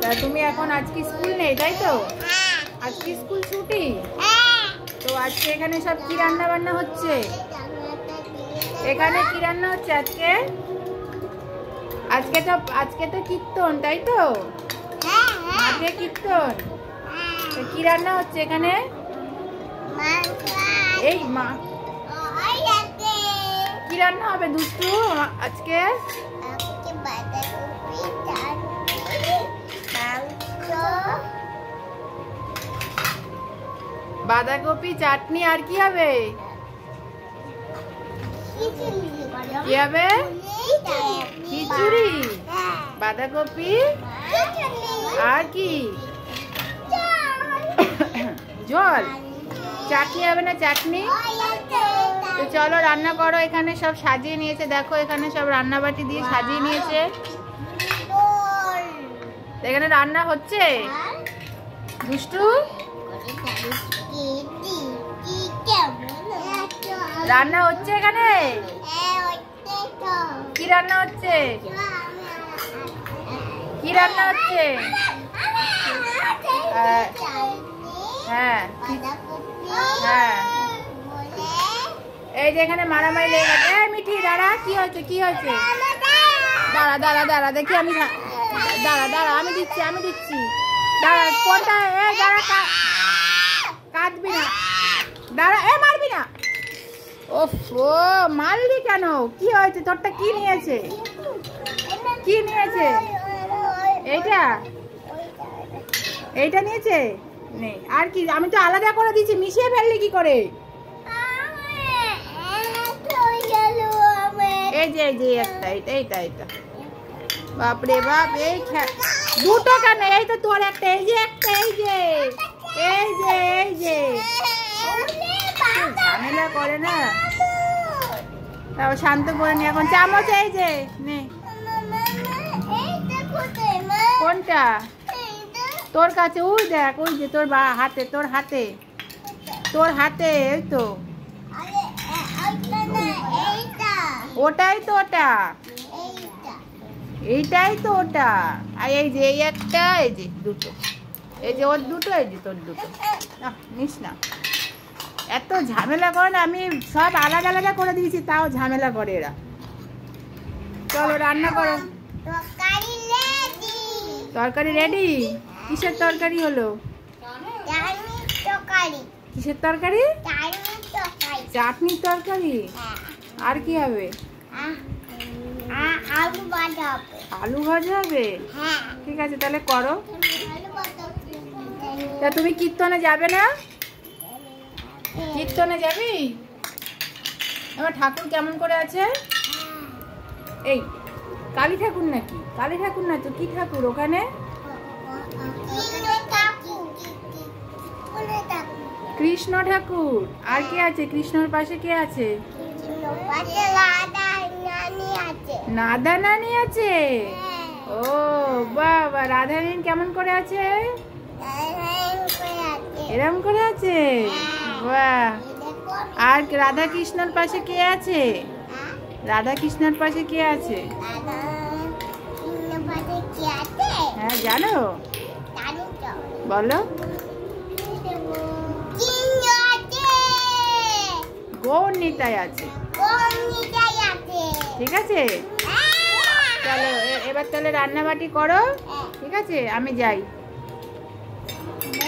তা তুমি এখন আজকে স্কুল নেই তাই তো? আজকে স্কুল ছুটি। তো আজকে এখানে সব কি রান্না বান্না হচ্ছে? এখানে কি রান্না হচ্ছে আজকে? আজকে তো কীর্তন তাই তো? মাঠে কীর্তন। কি রান্না হচ্ছে এখানে? এই মা কি রান্না হবে দুষ্টু আজকে? বাঁধাকপি চাটনি আর কি হবে? কি হবে? খিচুড়ি, বাঁধাকপি আর কি? জল। চাটনি হবে না? চাটনি। তো চলো রান্না করো। এখানে সব সাজিয়ে নিয়েছে, দেখো এখানে সব রান্না বাটি দিয়ে সাজিয়ে নিয়েছে। এখানে রান্না হচ্ছে দুষ্টু। রান্না হচ্ছে এখানে। কি রান্না হচ্ছে? কি রান্না হচ্ছে? হ্যাঁ হ্যাঁ, এই যে এখানে মারামারি লেগে গেছে। মিঠি দাঁড়া, কি হয়েছে? কি হয়েছে? দাঁড়া দাঁড়া দাঁড়া, দেখি আমি। দাঁড়া দাঁড়া, আমি দিচ্ছি দাঁড়া। কোনটা? এই দাঁড়া, কাঁদবি না। দাঁড়া, এ মারবি না। ওফ, মারলি কেন? কি হয়েছে? তোরটা কি নিয়েছে? কি নিয়েছে? এইটা নিয়েছে? নেই আর কি? আমি তো আলাদা করে দিয়েছি, মিশিয়ে ফেললি কি করে? এই যে একটা, এইটা। বাপরে বাপ, এই দুটো কেন? এই তো তোর একটা, এই যে ঝামেলা করে না। তাও শান্ত করে নি। এখন চামচ এই যে নে। কোনটা তোর কাছে? ওই দেখ, ওই যে তোর হাতে, তোর হাতে এই তো। ওটাই তো ওটা, এইটাই তো ওটা। আর এই যে এই একটা, এই যে দুটো, এই যে ওর দুটো, এই যে তোর দুটো। নিস না, এত ঝামেলা করে না। আমি সব আলাদা আলাদা করে দিয়েছি, তাও ঝামেলা করে এরা। চলো রান্না করো। তরকারি রেডি? কিসের তরকারি হলো? কিসের তরকারি? চাটনির তরকারি। আর কি হবে? আলু ভাজা হবে। ঠিক আছে, তাহলে করো। তা তুমি কীর্তনে যাবে না? কীর্তনে যাবি? আমার ঠাকুর কেমন করে আছে? এই কালী ঠাকুর নাকি? কালী ঠাকুর না তো, কি ঠাকুর ওখানে? কৃষ্ণ ঠাকুর। আর কে আছে? কৃষ্ণর পাশে কে আছে? রাধা নানি আছে। ও বাবা, রাধা নানি কেমন করে আছে? এরম করে আছে? বাহ। আর রাধা কৃষ্ণর পাশে কে আছে? রাধা কৃষ্ণর পাশে কে আছে? হ্যাঁ জানো, বলো। গৌর নিতাই আছে। ঠিক আছে, চলো এবার তাহলে রান্নাবাটি করো। ঠিক আছে, আমি যাই।